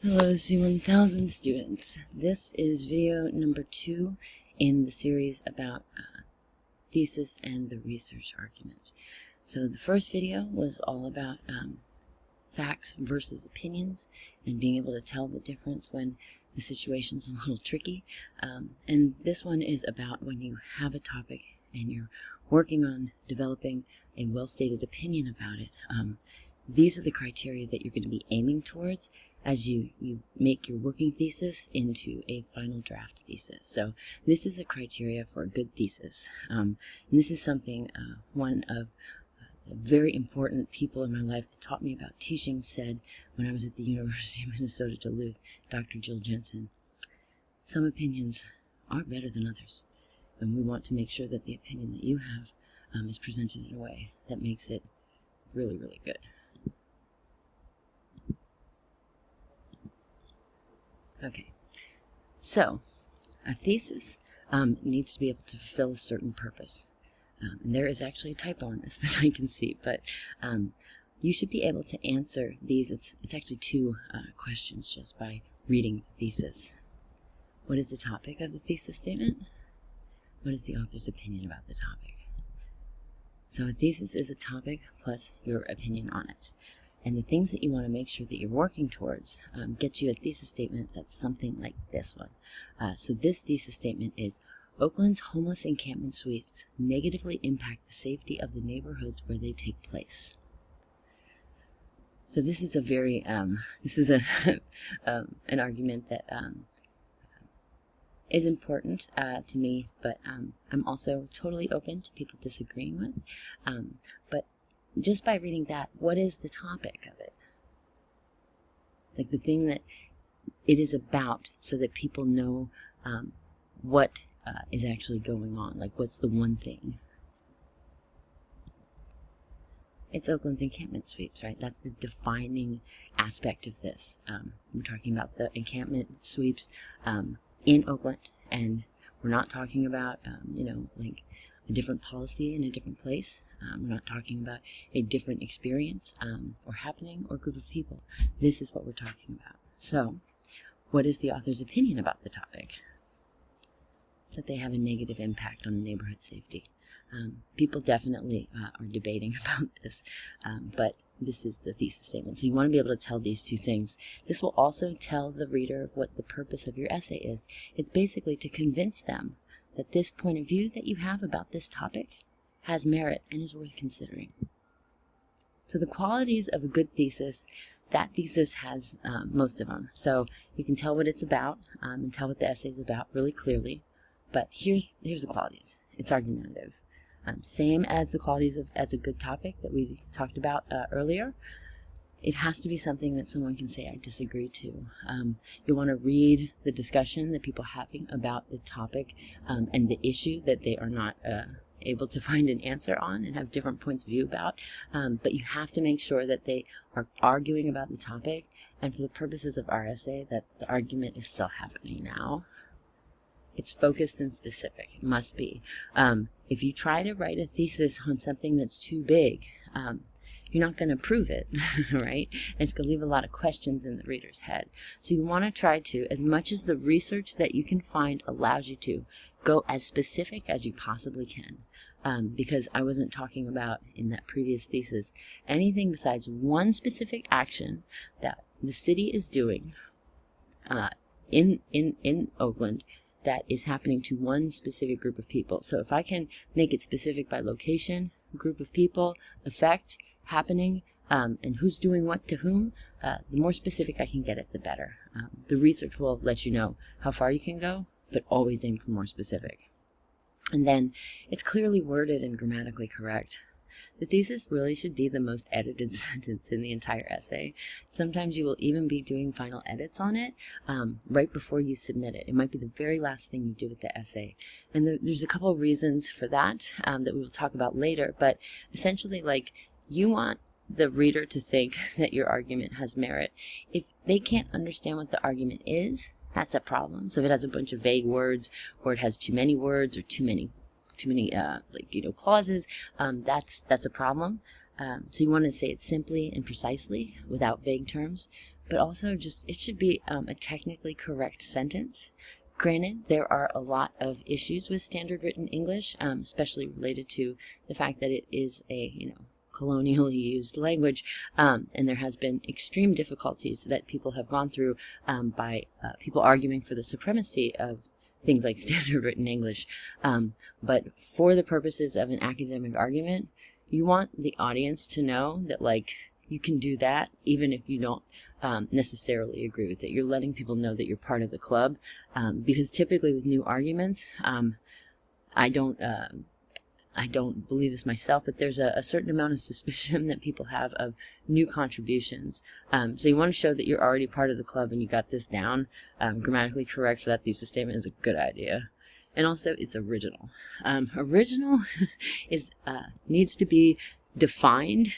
Hello C1000 students. This is video number 2 in the series about thesis and the research argument. So the first video was all about facts versus opinions and being able to tell the difference when the situation's a little tricky. And this one is about when you have a topic and you're working on developing a well-stated opinion about it. These are the criteria that you're going to be aiming towards as you make your working thesis into a final draft thesis. So this is a criteria for a good thesis. And this is something one of the very important people in my life that taught me about teaching said when I was at the University of Minnesota Duluth, Dr. Jill Jensen. Some opinions are better than others, and we want to make sure that the opinion that you have is presented in a way that makes it really, really good. Okay, so a thesis needs to be able to fulfill a certain purpose. And there is actually a typo on this that I can see, but you should be able to answer these. It's actually 2 questions just by reading the thesis. What is the topic of the thesis statement? What is the author's opinion about the topic? So a thesis is a topic plus your opinion on it. And the things that you want to make sure that you're working towards get you a thesis statement that's something like this one. So this thesis statement is, Oakland's homeless encampment suites negatively impact the safety of the neighborhoods where they take place. So this is a very, an argument that is important to me, but I'm also totally open to people disagreeing with. But just by reading that, what is the topic of it? Like the thing that it is about, so that people know what is actually going on. Like, what's the one thing? It's Oakland's encampment sweeps, right? That's the defining aspect of this. We're talking about the encampment sweeps in Oakland, and we're not talking about, like a different policy in a different place. We're not talking about a different experience or happening or group of people. This is what we're talking about. So, what is the author's opinion about the topic? That they have a negative impact on the neighborhood safety. People definitely are debating about this, but this is the thesis statement. So you want to be able to tell these 2 things. This will also tell the reader what the purpose of your essay is. It's basically to convince them that this point of view that you have about this topic has merit and is worth considering. So the qualities of a good thesis, that thesis has most of them. So you can tell what it's about and tell what the essay is about really clearly. But here's the qualities. It's argumentative. Same as the qualities of as a good topic that we talked about earlier. It has to be something that someone can say, I disagree to. You want to read the discussion that people are having about the topic and the issue that they are not able to find an answer on and have different points of view about. But you have to make sure that they are arguing about the topic, and for the purposes of our essay, that the argument is still happening now. It's focused and specific. It must be. If you try to write a thesis on something that's too big, you're not going to prove it, right? And it's going to leave a lot of questions in the reader's head. So you want to try to, as much as the research that you can find allows you to, go as specific as you possibly can. Because I wasn't talking about, in that previous thesis, anything besides one specific action that the city is doing in Oakland that is happening to one specific group of people. So if I can make it specific by location, group of people, effect, happening, and who's doing what to whom, the more specific I can get it, the better. The research will let you know how far you can go, but always aim for more specific. And then it's clearly worded and grammatically correct. The thesis really should be the most edited sentence in the entire essay. Sometimes you will even be doing final edits on it right before you submit it. It might be the very last thing you do with the essay. And there's a couple of reasons for that that we will talk about later. But essentially, like, you want the reader to think that your argument has merit. If they can't understand what the argument is, that's a problem. So if it has a bunch of vague words, or it has too many words, or too many clauses, that's a problem. So you want to say it simply and precisely without vague terms. but also just it should be a technically correct sentence. Granted, there are a lot of issues with standard written English, especially related to the fact that it is a colonially used language, and there has been extreme difficulties that people have gone through by people arguing for the supremacy of things like standard written English. But for the purposes of an academic argument, you want the audience to know that, like, you can do that even if you don't necessarily agree with it. You're letting people know that you're part of the club, because typically with new arguments, I don't believe this myself, but there's a certain amount of suspicion that people have of new contributions. So you want to show that you're already part of the club and you got this down. Grammatically correct for that thesis statement is a good idea. And also, it's original. Original needs to be defined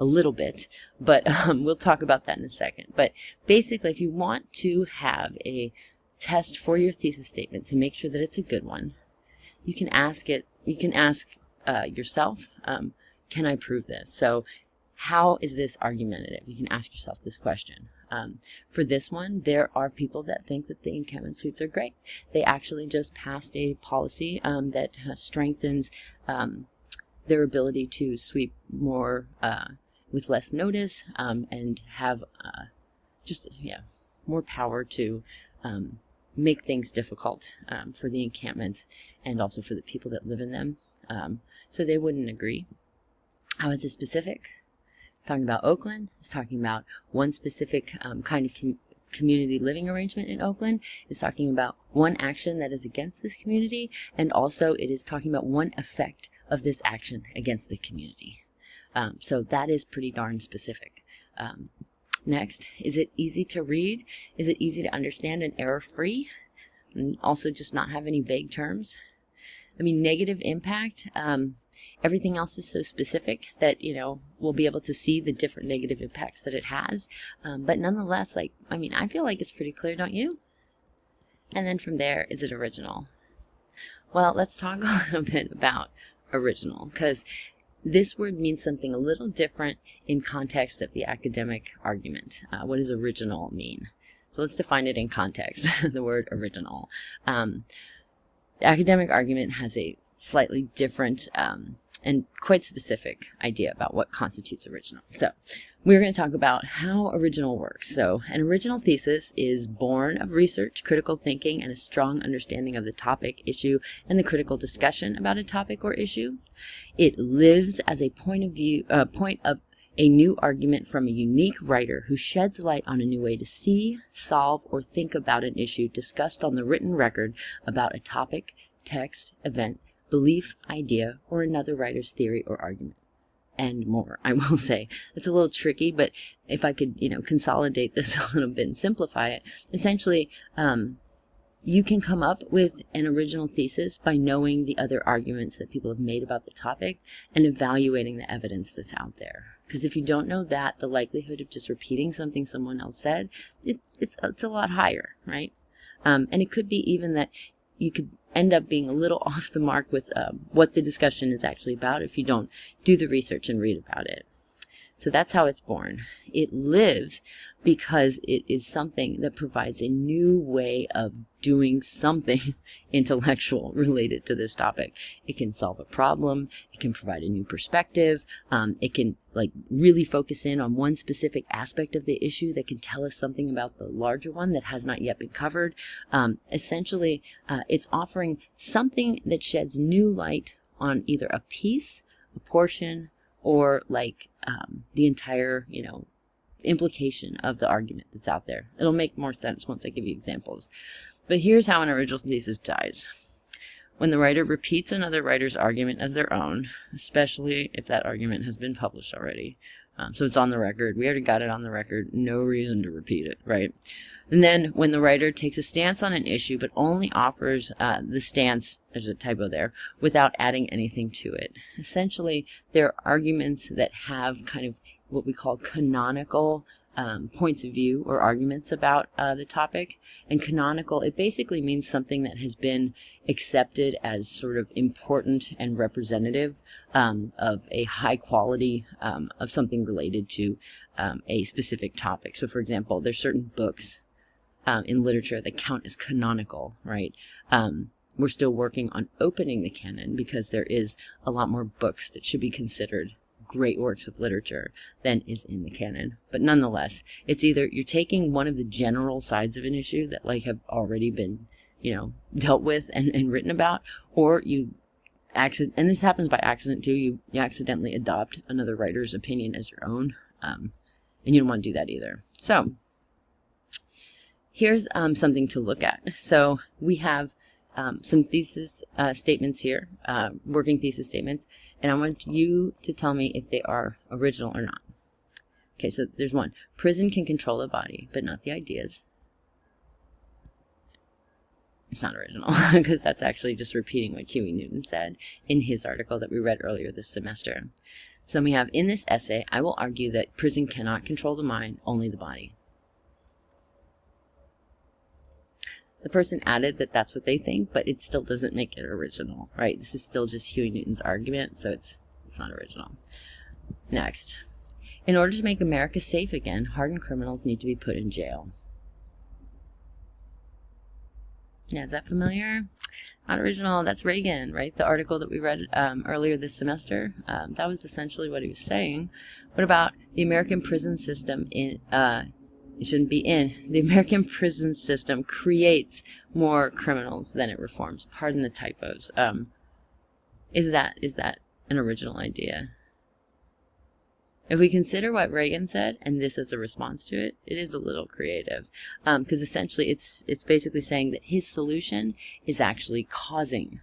a little bit, but we'll talk about that in a second. But basically, if you want to have a test for your thesis statement to make sure that it's a good one, you can ask yourself, can I prove this? So how is this argumentative? You can ask yourself this question. For this one, there are people that think that the encampment sweeps are great. They actually just passed a policy that strengthens their ability to sweep more with less notice, and have more power to make things difficult for the encampments and also for the people that live in them. So they wouldn't agree. How is it specific? It's talking about Oakland. It's talking about one specific kind of community living arrangement in Oakland. It's talking about one action that is against this community, and also it is talking about one effect of this action against the community. So that is pretty darn specific. Next, is it easy to read? Is it easy to understand and error-free? And also just not have any vague terms? I mean, negative impact, everything else is so specific that, we'll be able to see the different negative impacts that it has. But nonetheless, I feel like it's pretty clear, don't you? And then from there, is it original? Well, let's talk a little bit about original, because this word means something a little different in context of the academic argument. What does original mean? So let's define it in context, the word original. The academic argument has a slightly different and quite specific idea about what constitutes original. So we're going to talk about how original works. So an original thesis is born of research, critical thinking, and a strong understanding of the topic, issue, and the critical discussion about a topic or issue. It lives as a point of a new argument from a unique writer who sheds light on a new way to see, solve, or think about an issue discussed on the written record about a topic, text, event, belief, idea, or another writer's theory or argument, and more. I will say it's a little tricky, but if I could, consolidate this a little bit and simplify it, essentially, you can come up with an original thesis by knowing the other arguments that people have made about the topic and evaluating the evidence that's out there. Because if you don't know that, the likelihood of just repeating something someone else said, it's a lot higher, right? And it could be even that you could end up being a little off the mark with what the discussion is actually about if you don't do the research and read about it. So that's how it's born. It lives because it is something that provides a new way of doing something intellectual related to this topic. It can solve a problem. It can provide a new perspective. It can really focus in on one specific aspect of the issue that can tell us something about the larger one that has not yet been covered. Essentially, it's offering something that sheds new light on either a piece, a portion, or the entire, implication of the argument that's out there. It'll make more sense once I give you examples. But here's how an original thesis dies. When the writer repeats another writer's argument as their own, especially if that argument has been published already. So it's on the record. We already got it on the record. No reason to repeat it, right? And then when the writer takes a stance on an issue but only offers the stance, there's a typo there, without adding anything to it. Essentially, there are arguments that have kind of what we call canonical points of view or arguments about the topic. And canonical, it basically means something that has been accepted as sort of important and representative of a high quality of something related to a specific topic. So for example, there's certain books in literature that count as canonical, right? We're still working on opening the canon because there is a lot more books that should be considered great works of literature than is in the canon. But nonetheless, it's either you're taking one of the general sides of an issue that like have already been, dealt with and written about, or you and this happens by accident too, you accidentally adopt another writer's opinion as your own, and you don't want to do that either. So here's something to look at. So we have some thesis statements here, working thesis statements, and I want you to tell me if they are original or not. Okay, so there's one. Prison can control the body, but not the ideas. It's not original, because that's actually just repeating what Huey Newton said in his article that we read earlier this semester. So then we have, in this essay, I will argue that prison cannot control the mind, only the body. The person added that that's what they think, but it still doesn't make it original, right? This is still just Huey Newton's argument, so it's not original. Next. In order to make America safe again, hardened criminals need to be put in jail. Yeah, is that familiar? Not original. That's Reagan, right? The article that we read earlier this semester. That was essentially what he was saying. What about the American prison system it shouldn't be in. The American prison system creates more criminals than it reforms. Pardon the typos. Is that an original idea? If we consider what Reagan said, and this as a response to it, it is a little creative. Because essentially it's basically saying that his solution is actually causing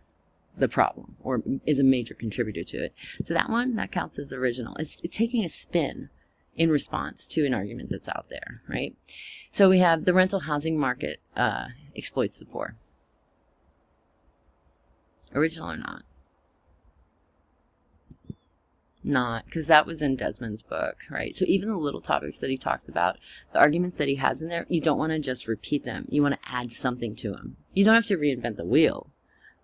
the problem, or is a major contributor to it. So that counts as original. It's taking a spin in response to an argument that's out there, right? So we have the rental housing market exploits the poor. Original or not? Not, because that was in Desmond's book, right? So even the little topics that he talks about, the arguments that he has in there, you don't want to just repeat them. You want to add something to them. You don't have to reinvent the wheel,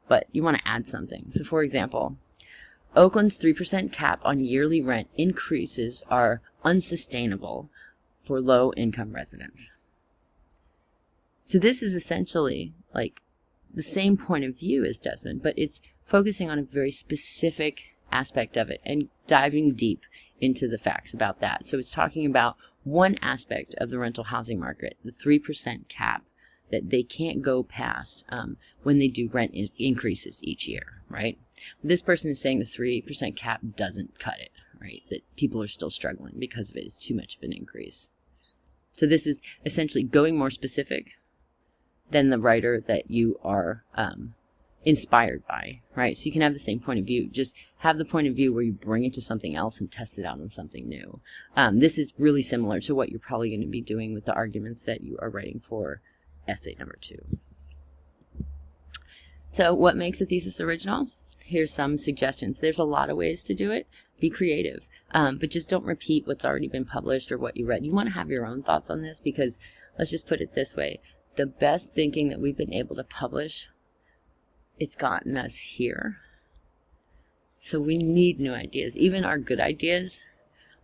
but you want to add something. So for example, Oakland's 3% cap on yearly rent increases are unsustainable for low-income residents. So this is essentially like the same point of view as Desmond, but it's focusing on a very specific aspect of it and diving deep into the facts about that. So it's talking about one aspect of the rental housing market, the 3% cap that they can't go past when they do rent increases each year, right? This person is saying the 3% cap doesn't cut it, right? That people are still struggling because of it. It's too much of an increase. So this is essentially going more specific than the writer that you are inspired by, right? So you can have the same point of view. Just have the point of view where you bring it to something else and test it out on something new. This is really similar to what you're probably going to be doing with the arguments that you are writing for essay number 2. So what makes a thesis original? Here's some suggestions. There's a lot of ways to do it. Be creative, but just don't repeat what's already been published or what you read. You want to have your own thoughts on this, because let's just put it this way. The best thinking that we've been able to publish, it's gotten us here. So we need new ideas. Even our good ideas,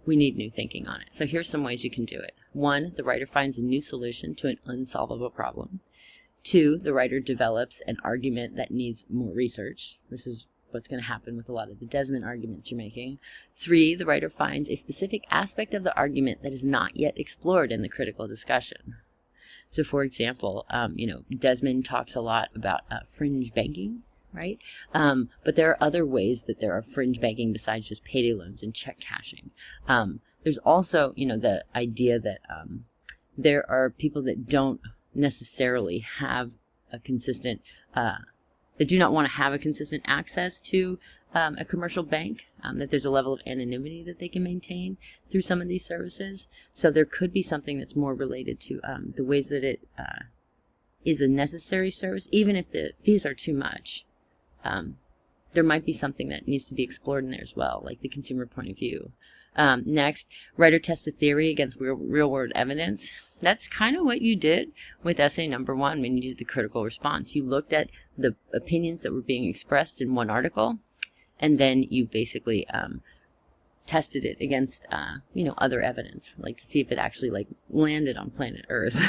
we need new thinking on it. So here's some ways you can do it. 1, the writer finds a new solution to an unsolvable problem. 2, the writer develops an argument that needs more research. This is what's going to happen with a lot of the Desmond arguments you're making. 3, the writer finds a specific aspect of the argument that is not yet explored in the critical discussion. So for example, Desmond talks a lot about fringe banking, right? But there are other ways that there are fringe banking besides just payday loans and check cashing. There's also, the idea that there are people that don't necessarily have a consistent, that do not want to have a consistent access to a commercial bank, that there's a level of anonymity that they can maintain through some of these services. So there could be something that's more related to the ways that it is a necessary service, even if the fees are too much. There might be something that needs to be explored in there as well, like the consumer point of view. Next, writer tests a theory against real world evidence. That's kind of what you did with essay number 1 when you used the critical response. You looked at the opinions that were being expressed in one article, and then you basically tested it against other evidence, like to see if it actually like landed on planet Earth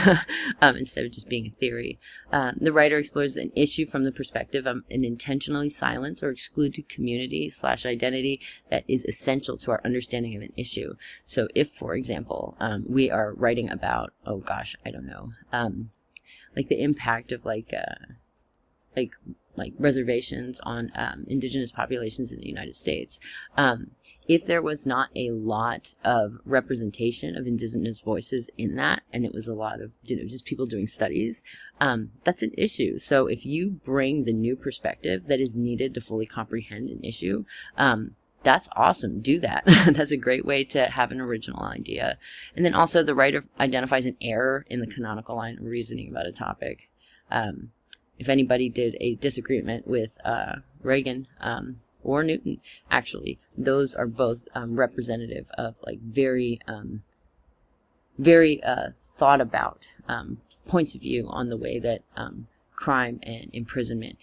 instead of just being a theory. The writer explores an issue from the perspective of an intentionally silenced or excluded community / identity that is essential to our understanding of an issue. So if, for example, we are writing about, oh gosh, I don't know, like the impact of like reservations on indigenous populations in the United States. If there was not a lot of representation of indigenous voices in that, and it was a lot of just people doing studies, that's an issue. So if you bring the new perspective that is needed to fully comprehend an issue, that's awesome. Do that. That's a great way to have an original idea. And then also the writer identifies an error in the canonical line of reasoning about a topic. If anybody did a disagreement with Reagan or Newton, actually, those are both representative of like very thought about points of view on the way that crime and imprisonment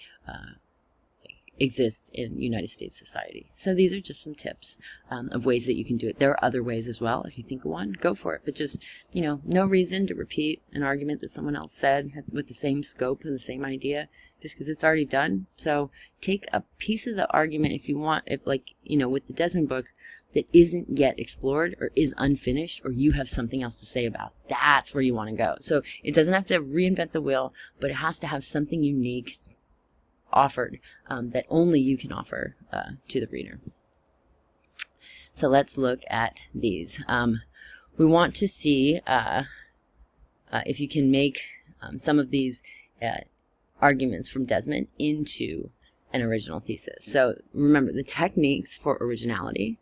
exists in United States society. So these are just some tips of ways that you can do it. There are other ways as well. If you think of one, go for it. But just, no reason to repeat an argument that someone else said with the same scope and the same idea just because it's already done. So take a piece of the argument if you want, with the Desmond book that isn't yet explored or is unfinished or you have something else to say about. That's where you want to go. So it doesn't have to reinvent the wheel, but it has to have something unique offered that only you can offer to the reader. So let's look at these. We want to see if you can make some of these arguments from Desmond into an original thesis. So remember, the techniques for originality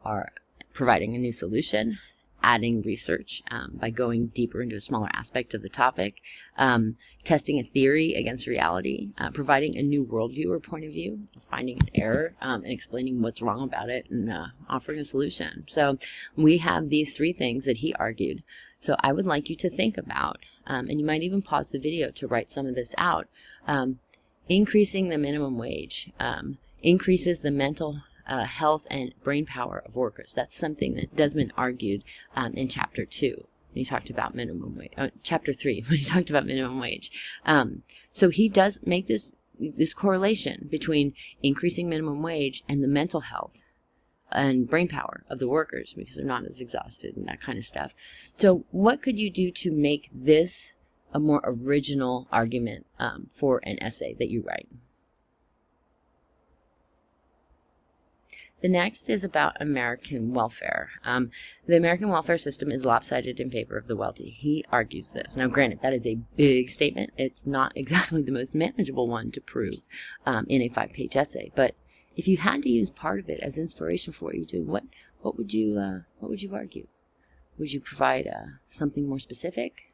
are providing a new solution, adding research by going deeper into a smaller aspect of the topic, testing a theory against reality, providing a new worldview or point of view, finding an error and explaining what's wrong about it, and offering a solution. So we have these 3 things that he argued. So I would like you to think about, and you might even pause the video to write some of this out. Increasing the minimum wage increases the mental health and brain power of workers. That's something that Desmond argued in chapter 2 when he talked about minimum wage. Chapter 3 when he talked about minimum wage. So he does make this correlation between increasing minimum wage and the mental health and brain power of the workers because they're not as exhausted and that kind of stuff. So what could you do to make this a more original argument for an essay that you write? The next is about American welfare. The American welfare system is lopsided in favor of the wealthy. He argues this. Now, granted, that is a big statement. It's not exactly the most manageable one to prove in a 5-page essay. But if you had to use part of it as inspiration for what you do, what would you argue? Would you provide something more specific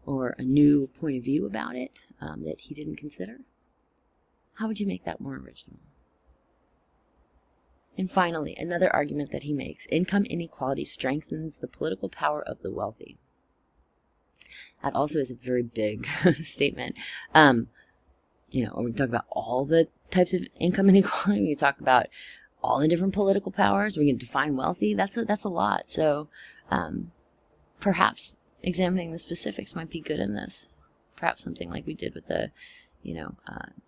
or a new point of view about it that he didn't consider? How would you make that more original? And finally, another argument that he makes, income inequality strengthens the political power of the wealthy. That also is a very big statement. When we talk about all the types of income inequality, we talk about all the different political powers, we can define wealthy, that's a lot. So perhaps examining the specifics might be good in this. Perhaps something like we did with the,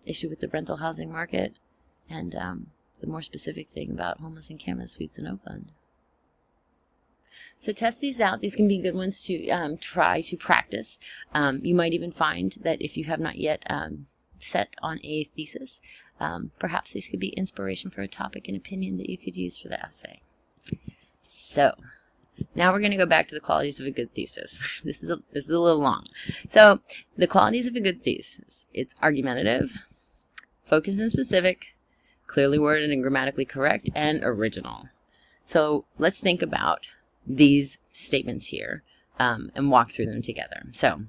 issue with the rental housing market and the more specific thing about homeless encampment suites in Oakland. So test these out. These can be good ones to try to practice. You might even find that if you have not yet set on a thesis, perhaps these could be inspiration for a topic and opinion that you could use for the essay. So now we're going to go back to the qualities of a good thesis. This is a little long. So the qualities of a good thesis: it's argumentative, focused and specific, clearly worded and grammatically correct, and original. So let's think about these statements here and walk through them together. So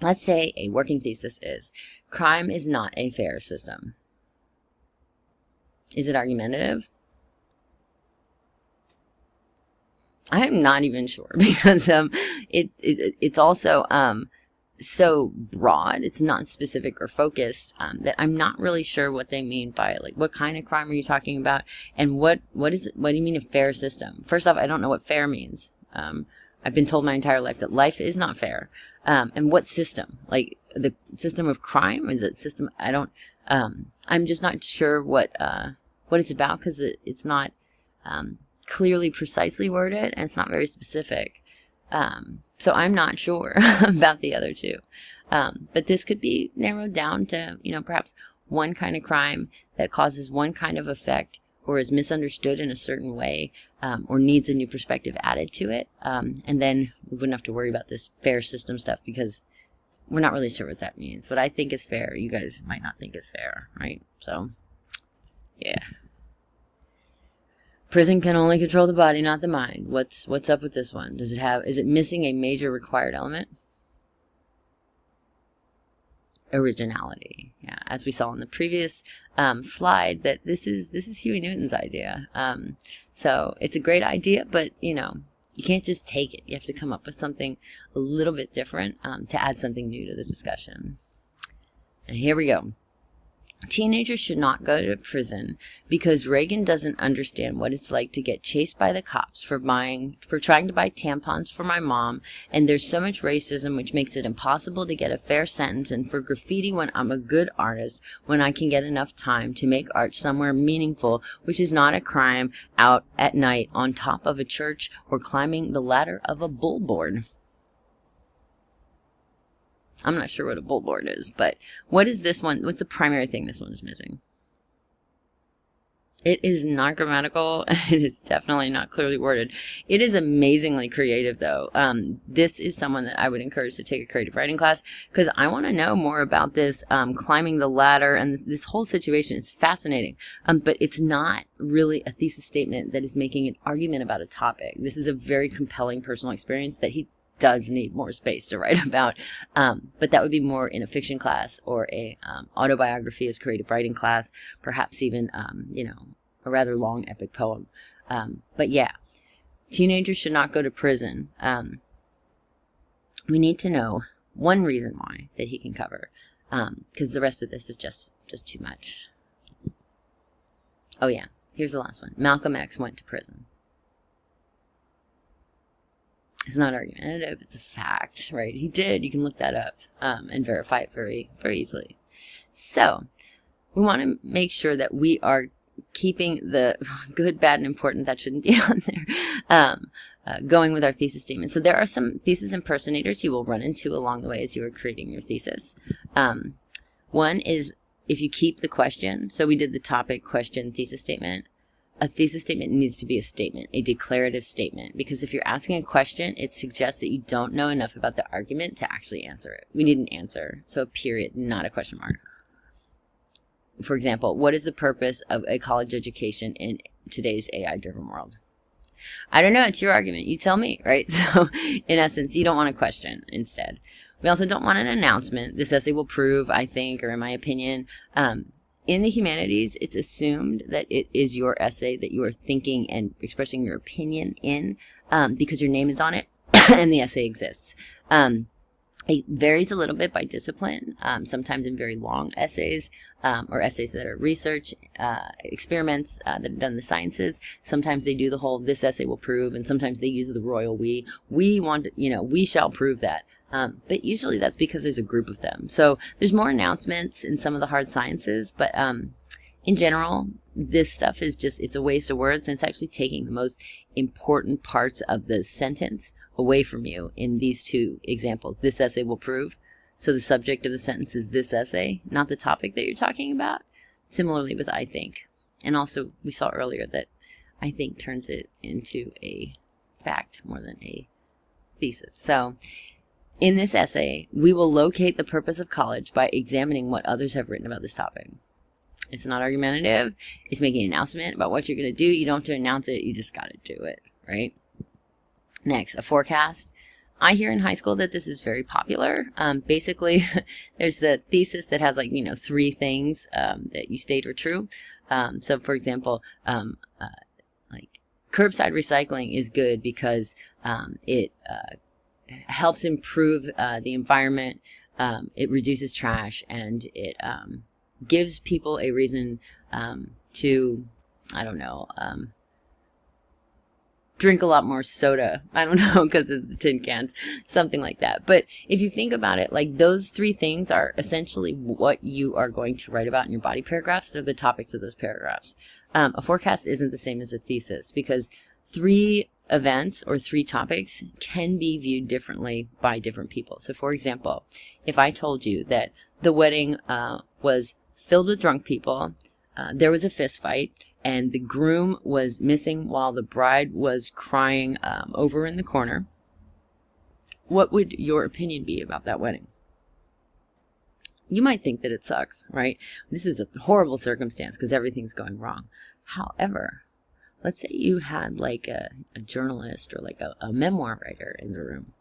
let's say a working thesis is, crime is not a fair system. Is it argumentative? I'm not even sure because it's also so broad. It's not specific or focused, that I'm not really sure what they mean by it. Like, what kind of crime are you talking about, and what is it? What do you mean a fair system? First off, I don't know what fair means. I've been told my entire life that life is not fair. And what system? Like the system of crime? Is it system? I don't. I'm just not sure what it's about, because it's not clearly, precisely worded, and it's not very specific. So I'm not sure about the other two. But this could be narrowed down to, perhaps one kind of crime that causes one kind of effect, or is misunderstood in a certain way, or needs a new perspective added to it. And then we wouldn't have to worry about this fair system stuff, because we're not really sure what that means. What I think is fair, you guys might not think is fair, right? So, yeah. Prison can only control the body, not the mind. What's up with this one? Is it missing a major required element? Originality. Yeah, as we saw in the previous slide, that this is Huey Newton's idea. So it's a great idea, but you can't just take it. You have to come up with something a little bit different to add something new to the discussion. And here we go. Teenagers should not go to prison because Reagan doesn't understand what it's like to get chased by the cops for trying to buy tampons for my mom, and there's so much racism which makes it impossible to get a fair sentence, and for graffiti when I'm a good artist, when I can get enough time to make art somewhere meaningful, which is not a crime, out at night on top of a church or climbing the ladder of a bullboard. I'm not sure what a bullboard is, but what is this one? What's the primary thing this one is missing? It is not grammatical. It is definitely not clearly worded. It is amazingly creative, though. This is someone that I would encourage to take a creative writing class, because I want to know more about this climbing the ladder, and this whole situation is fascinating. But it's not really a thesis statement that is making an argument about a topic. This is a very compelling personal experience that he does need more space to write about, but that would be more in a fiction class, or a autobiography as creative writing class, perhaps even a rather long epic poem. But yeah, teenagers should not go to prison. We need to know one reason why that he can cover, because the rest of this is just too much. Oh yeah, here's the last one. Malcolm X went to prison. It's not argumentative, it's a fact, right? He did. You can look that up and verify it very, very easily. So, we want to make sure that we are keeping the good, bad, and important, that shouldn't be on there, going with our thesis statement. So there are some thesis impersonators you will run into along the way as you are creating your thesis. One is if you keep the question. So we did the topic, question, thesis statement. A thesis statement needs to be a statement, a declarative statement, because if you're asking a question, it suggests that you don't know enough about the argument to actually answer it. We need an answer, so a period, not a question mark. For example, what is the purpose of a college education in today's AI-driven world? I don't know, it's your argument. You tell me, right? So, in essence, you don't want a question instead. We also don't want an announcement. This essay will prove, I think, or in my opinion. In the humanities, it's assumed that it is your essay that you are thinking and expressing your opinion in, because your name is on it and the essay exists. It varies a little bit by discipline, sometimes in very long essays, or essays that are research experiments that are done in the sciences. Sometimes they do the whole "this essay will prove," and sometimes they use the royal "we." We want, we shall prove that. But usually that's because there's a group of them. So there's more announcements in some of the hard sciences, but in general, this stuff is it's a waste of words, and it's actually taking the most important parts of the sentence away from you in these two examples. This essay will prove. So the subject of the sentence is this essay, not the topic that you're talking about. Similarly with I think. And also we saw earlier that I think turns it into a fact more than a thesis. So in this essay, we will locate the purpose of college by examining what others have written about this topic. It's not argumentative. It's making an announcement about what you're going to do. You don't have to announce it. You just got to do it, right? Next, a forecast. I hear in high school that this is very popular. Basically, there's the thesis that has 3 things that you state are true. So, for example, curbside recycling is good because it helps improve the environment. It reduces trash, and it gives people a reason to, I don't know, drink a lot more soda. I don't know, because of the tin cans, something like that. But if you think about it, like, those three things are essentially what you are going to write about in your body paragraphs. They're the topics of those paragraphs. A forecast isn't the same as a thesis, because 3 events or 3 topics can be viewed differently by different people. So for example, if I told you that the wedding was filled with drunk people, there was a fist fight, and the groom was missing while the bride was crying over in the corner, what would your opinion be about that wedding? You might think that it sucks, right? This is a horrible circumstance because everything's going wrong. However, let's say you had like a journalist or like a memoir writer in the room.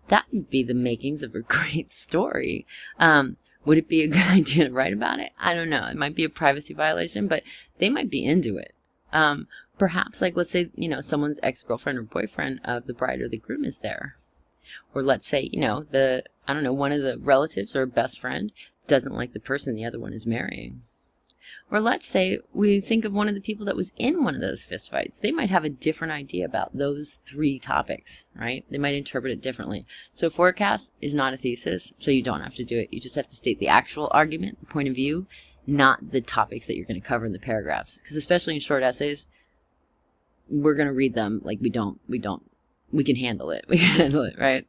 That would be the makings of a great story. Would it be a good idea to write about it? I don't know. It might be a privacy violation, but they might be into it. Perhaps, like, let's say, someone's ex-girlfriend or boyfriend of the bride or the groom is there. Or let's say, one of the relatives or best friend doesn't like the person the other one is marrying. Or let's say we think of one of the people that was in one of those fistfights. They might have a different idea about those 3 topics, right? They might interpret it differently. So a forecast is not a thesis, so you don't have to do it. You just have to state the actual argument, the point of view, not the topics that you're going to cover in the paragraphs. Because especially in short essays, we're going to read them like we can handle it. We can handle it, right?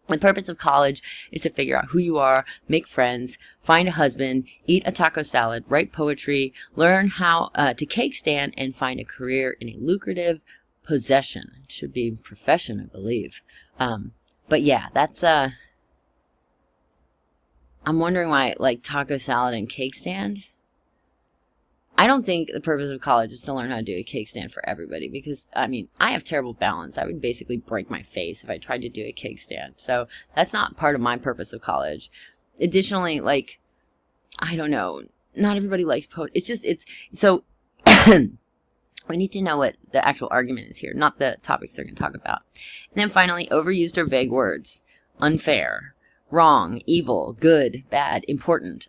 The purpose of college is to figure out who you are, make friends, find a husband, eat a taco salad, write poetry, learn how to cake stand, and find a career in a lucrative possession. It should be profession, I believe. But yeah, that's I'm wondering why, like, taco salad and cake stand. I don't think the purpose of college is to learn how to do a cake stand for everybody, because, I mean, I have terrible balance. I would basically break my face if I tried to do a cake stand. So that's not part of my purpose of college. Additionally, like, I don't know, not everybody likes poetry. So we need to know what the actual argument is here, not the topics they're going to talk about. And then finally, overused or vague words. Unfair, wrong, evil, good, bad, important.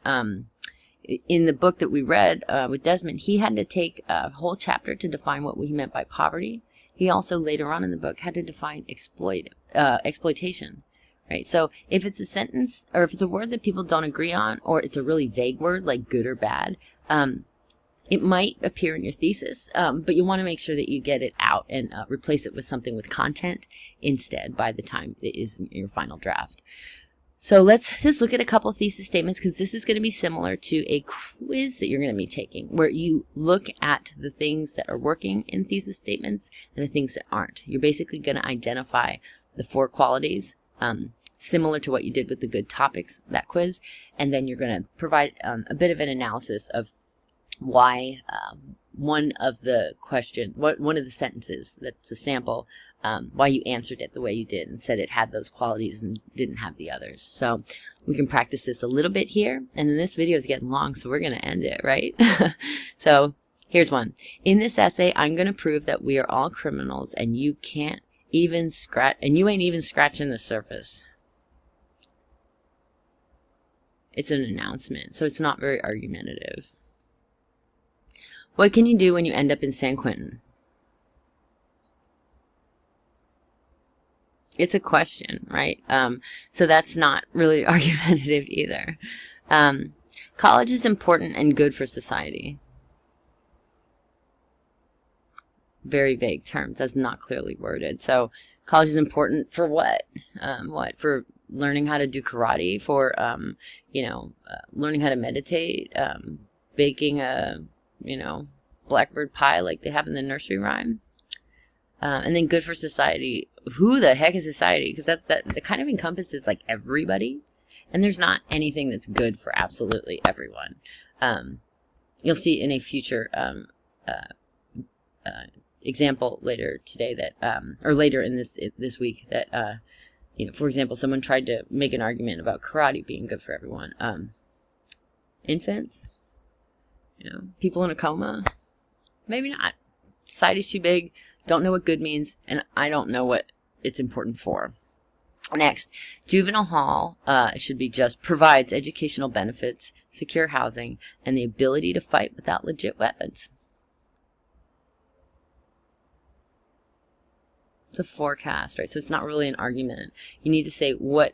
In the book that we read with Desmond, he had to take a whole chapter to define what we meant by poverty. He also later on in the book had to define exploitation, right? So if it's a sentence, or if it's a word that people don't agree on, or it's a really vague word like good or bad, it might appear in your thesis, but you want to make sure that you get it out and replace it with something with content instead by the time it is in your final draft. So let's just look at a couple of thesis statements, because this is going to be similar to a quiz that you're going to be taking, where you look at the things that are working in thesis statements and the things that aren't. You're basically going to identify the 4 qualities, similar to what you did with the good topics, that quiz, and then you're going to provide a bit of an analysis of why one of the sentences that's a sample, why you answered it the way you did and said it had those qualities and didn't have the others. So we can practice this a little bit here, and then this video is getting long, so we're going to end it, right? So here's one. In this essay, I'm going to prove that we are all criminals, and you ain't even scratching the surface. It's an announcement, so it's not very argumentative. What can you do when you end up in San Quentin? It's a question, right? So that's not really argumentative either. College is important and good for society. Very vague terms. That's not clearly worded. So college is important for what? For learning how to do karate, for, learning how to meditate, baking a, blackbird pie like they have in the nursery rhyme. And then good for society. Who the heck is society? Because that kind of encompasses like everybody, and there's not anything that's good for absolutely everyone. You'll see in a future example later today that, or later in this week, that for example, someone tried to make an argument about karate being good for everyone. Infants, people in a coma, maybe not. Society's too big, don't know what good means, and I don't know what it's important for. Next, juvenile hall should be just provides educational benefits, secure housing, and the ability to fight without legit weapons. It's a forecast, right? So it's not really an argument. You need to say what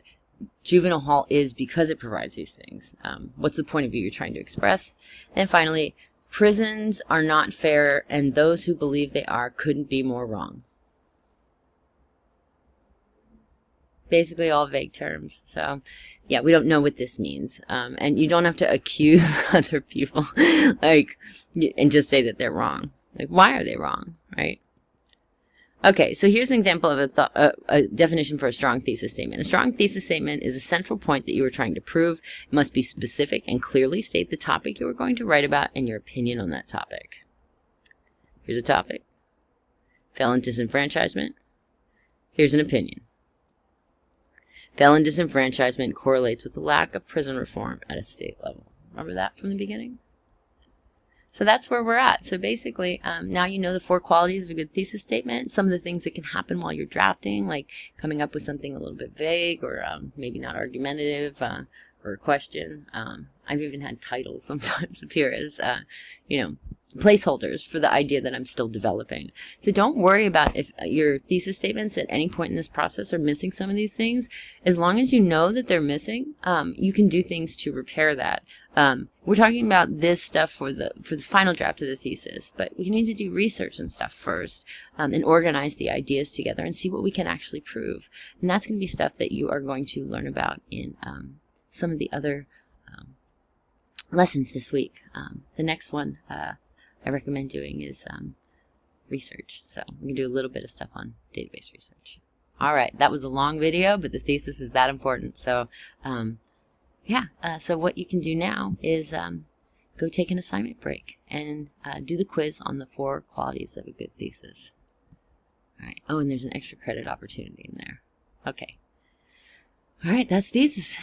juvenile hall is because it provides these things. What's the point of view you're trying to express? And finally, prisons are not fair, and those who believe they are couldn't be more wrong. Basically all vague terms. So yeah, we don't know what this means. And you don't have to accuse other people like and just say that they're wrong. Like, why are they wrong, right? Okay, so here's an example of a definition for a strong thesis statement. A strong thesis statement is a central point that you are trying to prove. It must be specific and clearly state the topic you are going to write about and your opinion on that topic. Here's a topic. Felon disenfranchisement. Here's an opinion. Felon disenfranchisement correlates with the lack of prison reform at a state level. Remember that from the beginning? So that's where we're at. So basically, now you know the 4 qualities of a good thesis statement. Some of the things that can happen while you're drafting, like coming up with something a little bit vague or maybe not argumentative or a question. I've even had titles sometimes appear as, placeholders for the idea that I'm still developing. So don't worry about if your thesis statements at any point in this process are missing some of these things. As long as you know that they're missing, you can do things to repair that. We're talking about this stuff for the final draft of the thesis, but we need to do research and stuff first and organize the ideas together and see what we can actually prove. And that's going to be stuff that you are going to learn about in some of the other lessons this week. The next one I recommend doing is research. So we can do a little bit of stuff on database research. All right, that was a long video, but the thesis is that important. So so what you can do now is go take an assignment break and do the quiz on the 4 qualities of a good thesis. All right. Oh, and there's an extra credit opportunity in there. Okay. All right, that's thesis.